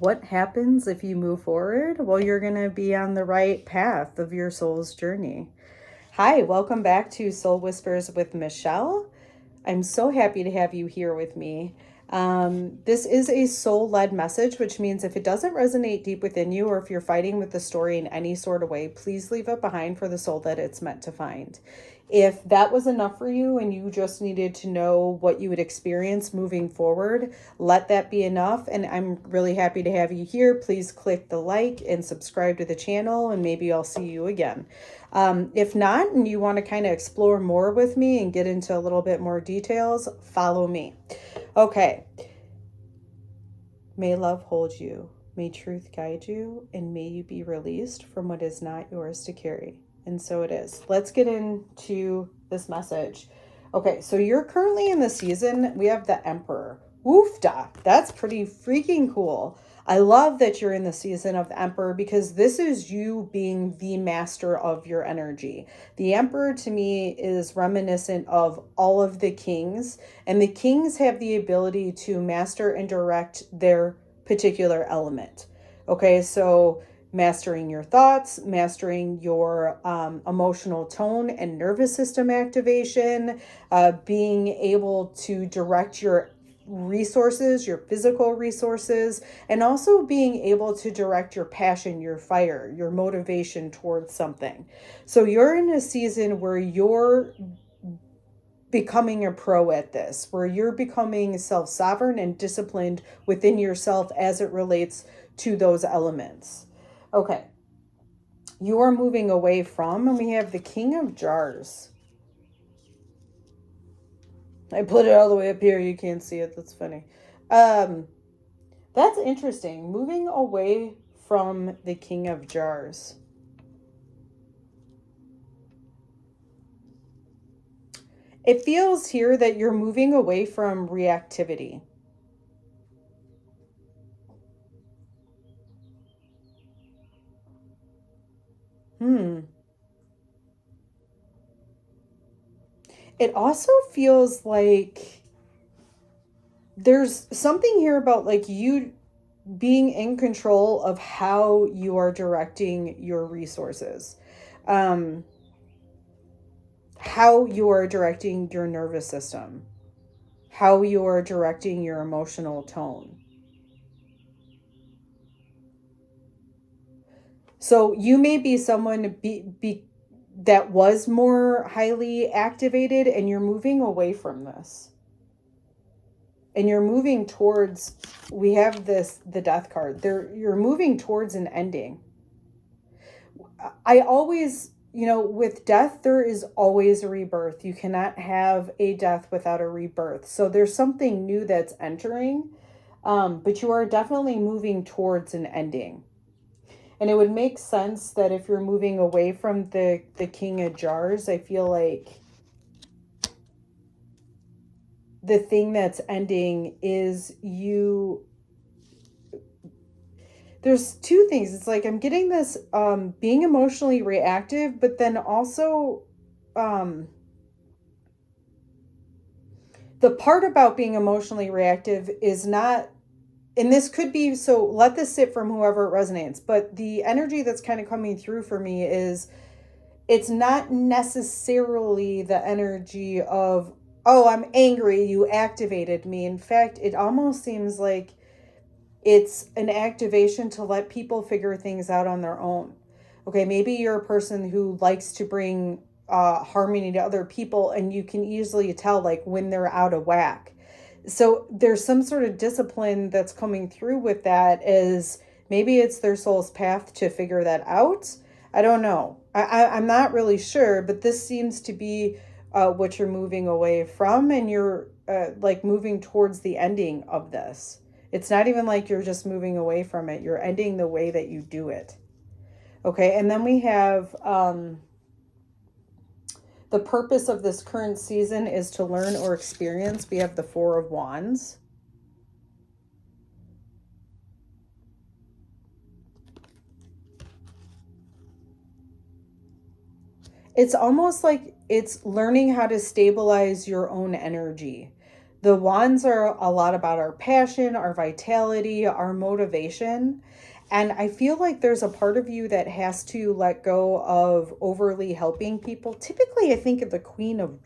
What happens if you move forward? Well, you're going to be on the right path of your soul's journey. Hi, welcome back to Soul Whispers with Michelle. I'm so happy to have you here with me. This is a soul-led message, which means if it doesn't resonate deep within you, or if you're fighting with the story in any sort of way, please leave it behind for the soul that it's meant to find. If that was enough for you and you just needed to know what you would experience moving forward, let that be enough. And I'm really happy to have you here. Please click the like and subscribe to the channel, and maybe I'll see you again. If not, and you want to kind of explore more with me and get into a little bit more details, follow me. Okay. May love hold you. May truth guide you, and may you be released from what is not yours to carry. And so it is. Let's get into this message. Okay, so you're currently in the season. We have the Emperor. Woofda. That's pretty freaking cool. I love that you're in the season of the Emperor because this is you being the master of your energy. The Emperor to me is reminiscent of all of the kings, and the kings have the ability to master and direct their particular element. Okay, so mastering your thoughts, mastering your emotional tone and nervous system activation, being able to direct your resources, your physical resources, and also being able to direct your passion, your fire, your motivation towards something. So you're in a season where you're becoming a pro at this, where you're becoming self-sovereign and disciplined within yourself as it relates to those elements. Okay, you are moving away from, and we have the King of Jars. I put it all the way up here. You can't see it. That's funny. That's interesting. Moving away from the King of Jars. It feels here that you're moving away from reactivity. It also feels like there's something here about like you being in control of how you are directing your resources, how you are directing your nervous system, how you are directing your emotional tone. So you may be someone that was more highly activated, and you're moving away from this. And you're moving towards, we have the death card. You're moving towards an ending. I always, with death, there is always a rebirth. You cannot have a death without a rebirth. So there's something new that's entering, but you are definitely moving towards an ending. And it would make sense that if you're moving away from the King of Jars, I feel like the thing that's ending is you. There's two things. It's like I'm getting this being emotionally reactive, but then also the part about being emotionally reactive is not, and this could be, so let this sit from whoever it resonates, but the energy that's kind of coming through for me is it's not necessarily the energy of, oh, I'm angry, you activated me. In fact, it almost seems like it's an activation to let people figure things out on their own. Okay, maybe you're a person who likes to bring harmony to other people, and you can easily tell like when they're out of whack. So there's some sort of discipline that's coming through with that, is maybe it's their soul's path to figure that out. I don't know. I'm not really sure, but this seems to be what you're moving away from, and you're like moving towards the ending of this. It's not even like you're just moving away from it. You're ending the way that you do it. Okay, and then we have the purpose of this current season is to learn or experience. We have the Four of Wands. It's almost like it's learning how to stabilize your own energy. The wands are a lot about our passion, our vitality, our motivation. And I feel like there's a part of you that has to let go of overly helping people. Typically, I think of the Queen of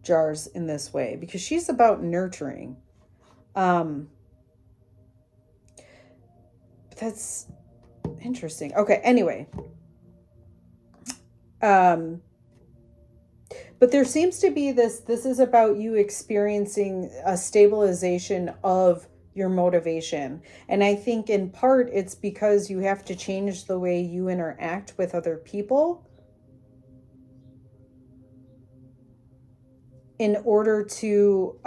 Jars in this way because she's about nurturing. That's interesting. Okay, anyway. But there seems to be this is about you experiencing a stabilization of your motivation. And I think in part it's because you have to change the way you interact with other people in order to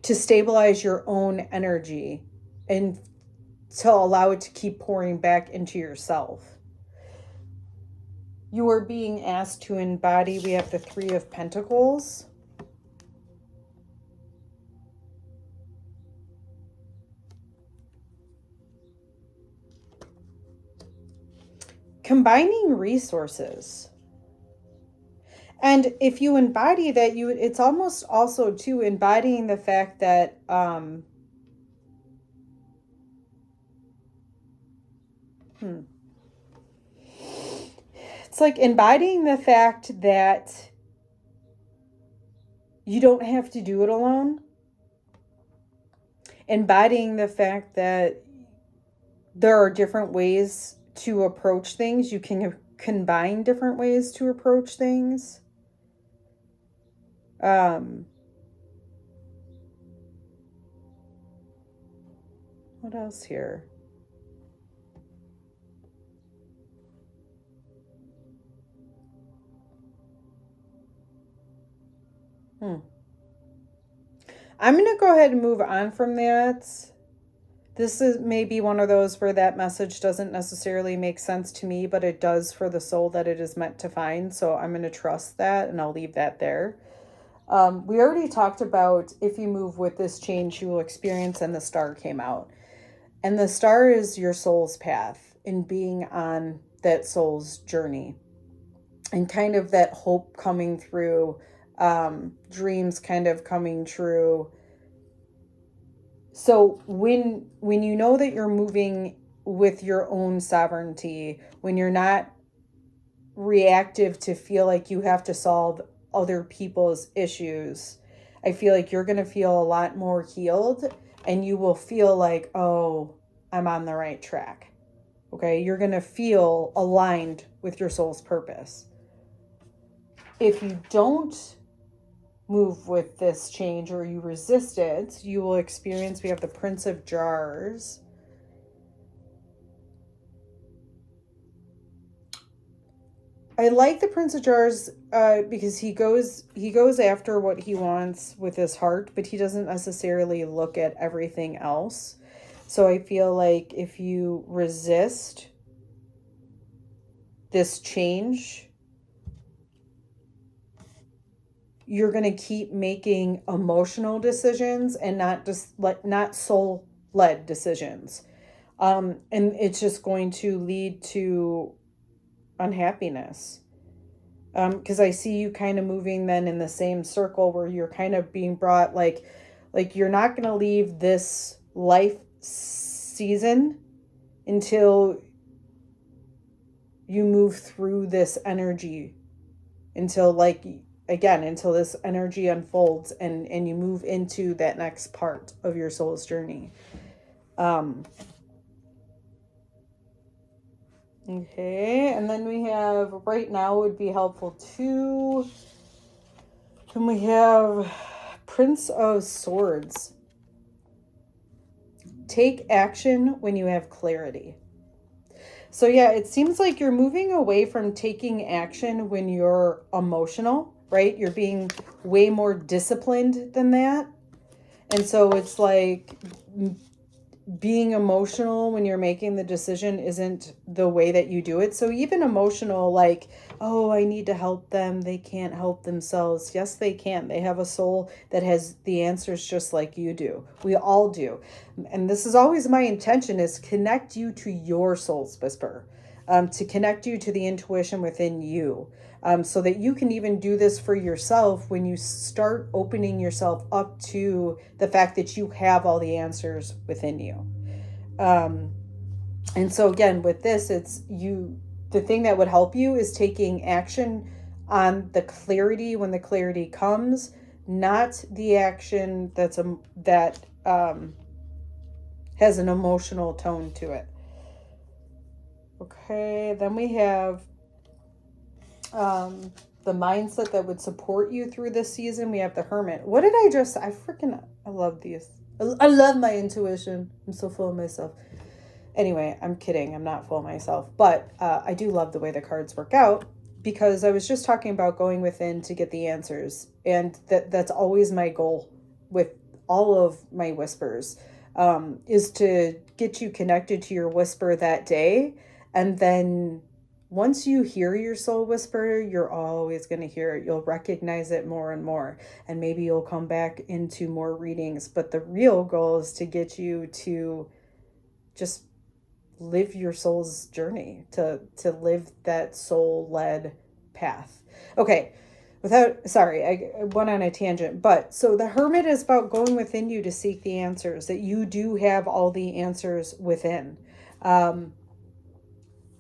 stabilize your own energy and to allow it to keep pouring back into yourself. You are being asked to embody, we have the Three of Pentacles. Combining resources. And if you embody that, it's almost also too embodying the fact that it's like embodying the fact that you don't have to do it alone. Embodying the fact that there are different ways to approach things. You can combine different ways to approach things. What else here? I'm going to go ahead and move on from that. This is maybe one of those where that message doesn't necessarily make sense to me, but it does for the soul that it is meant to find. So I'm going to trust that and I'll leave that there. We already talked about if you move with this change, you will experience, and the star came out. And the star is your soul's path in being on that soul's journey. And kind of that hope coming through, dreams kind of coming true. So when you know that you're moving with your own sovereignty, when you're not reactive to feel like you have to solve other people's issues, I feel like you're going to feel a lot more healed, and you will feel like, oh, I'm on the right track. Okay, you're going to feel aligned with your soul's purpose. If you don't move with this change or you resist it, you will experience, we have the Prince of Jars. I like the Prince of Jars because he goes after what he wants with his heart, but he doesn't necessarily look at everything else. So I feel like if you resist this change, you're going to keep making emotional decisions and not soul-led decisions. And it's just going to lead to unhappiness. Because I see you kind of moving then in the same circle where you're kind of being brought like you're not going to leave this life season until you move through this energy, until this energy unfolds and you move into that next part of your soul's journey. Okay, and then we have, right now would be helpful too. And we have Prince of Swords. Take action when you have clarity. So yeah, it seems like you're moving away from taking action when you're emotional, right? You're being way more disciplined than that. And so it's like being emotional when you're making the decision isn't the way that you do it. So even emotional, like, oh, I need to help them. They can't help themselves. Yes, they can. They have a soul that has the answers just like you do. We all do. And this is always my intention, is connect you to your soul's whisper. to connect you to the intuition within you, so that you can even do this for yourself when you start opening yourself up to the fact that you have all the answers within you. And so again, with this, the thing that would help you is taking action on the clarity when the clarity comes, not the action that has an emotional tone to it. Okay, then we have the mindset that would support you through this season. We have the Hermit. What did I just, I love these. I love my intuition. I'm so full of myself. Anyway, I'm kidding. I'm not full of myself. But I do love the way the cards work out, because I was just talking about going within to get the answers. And that's always my goal with all of my whispers, is to get you connected to your whisper that day. And then once you hear your soul whisper, you're always going to hear it. You'll recognize it more and more. And maybe you'll come back into more readings. But the real goal is to get you to just live your soul's journey, to live that soul-led path. Okay, I went on a tangent, but so the Hermit is about going within you to seek the answers, that you do have all the answers within.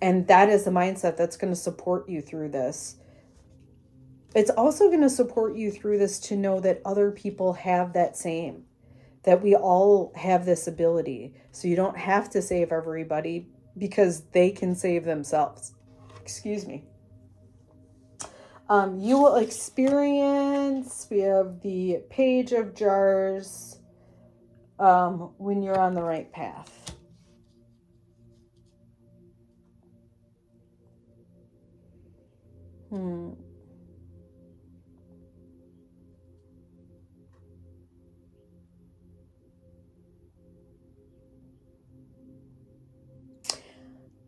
And that is the mindset that's going to support you through this. It's also going to support you through this to know that other people have that same, that we all have this ability. So you don't have to save everybody, because they can save themselves. Excuse me. You will experience, we have the Page of Jars, when you're on the right path.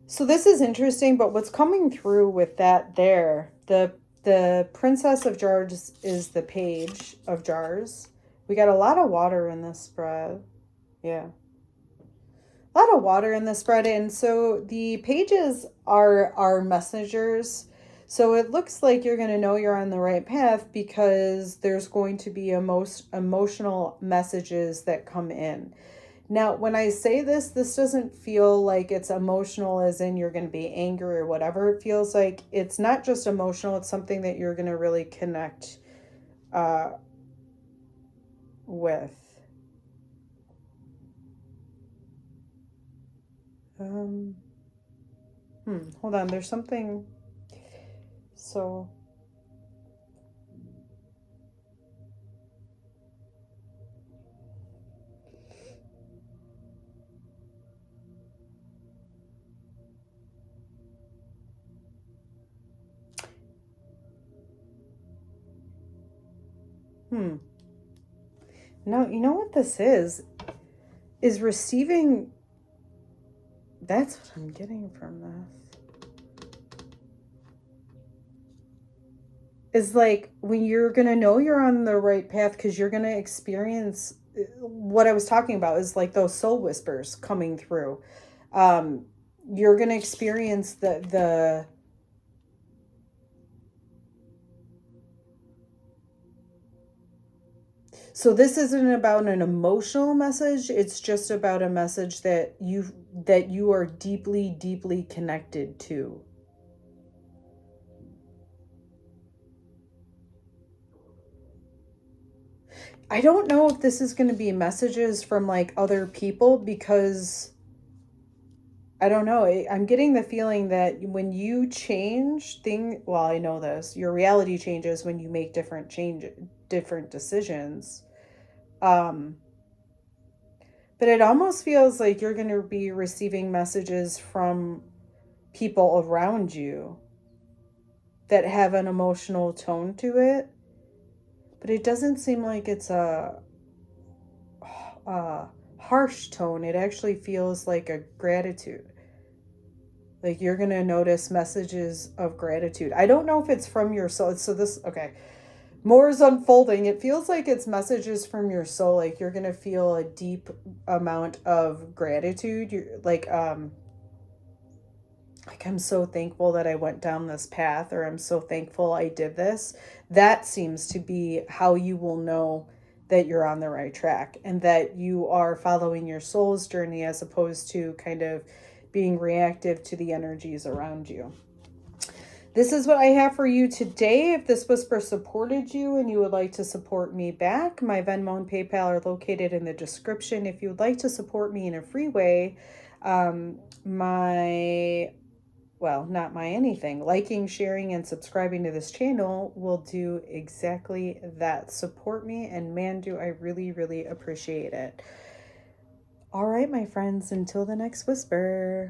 So this is interesting, but what's coming through with that there, the Princess of Jars is the Page of Jars. We got a lot of water in this spread. Yeah. A lot of water in this spread. And so the pages are messengers. So it looks like you're going to know you're on the right path, because there's going to be emotional messages that come in. Now, when I say this doesn't feel like it's emotional as in you're going to be angry or whatever. It feels like it's not just emotional. It's something that you're going to really connect with. Hold on. There's something. So... No, you know what this is receiving. That's what I'm getting from this. Is like when you're going to know you're on the right path, because you're going to experience what I was talking about, is like those soul whispers coming through. You're going to experience the So this isn't about an emotional message. It's just about a message that you are deeply, deeply connected to. I don't know if this is going to be messages from like other people, because I don't know. I'm getting the feeling that when you change well, I know this, your reality changes when you make different decisions. But it almost feels like you're going to be receiving messages from people around you that have an emotional tone to it. But it doesn't seem like it's a harsh tone. It actually feels like a gratitude. Like you're going to notice messages of gratitude. I don't know if it's from your soul. So this, okay. More is unfolding. It feels like it's messages from your soul. Like you're going to feel a deep amount of gratitude. You're like, like, I'm so thankful that I went down this path, or I'm so thankful I did this. That seems to be how you will know that you're on the right track and that you are following your soul's journey as opposed to kind of being reactive to the energies around you. This is what I have for you today. If this whisper supported you and you would like to support me back, my Venmo and PayPal are located in the description. If you would like to support me in a free way, not my anything, liking, sharing, and subscribing to this channel will do exactly that. Support me, and man, do I really, really appreciate it. All right, my friends, until the next whisper.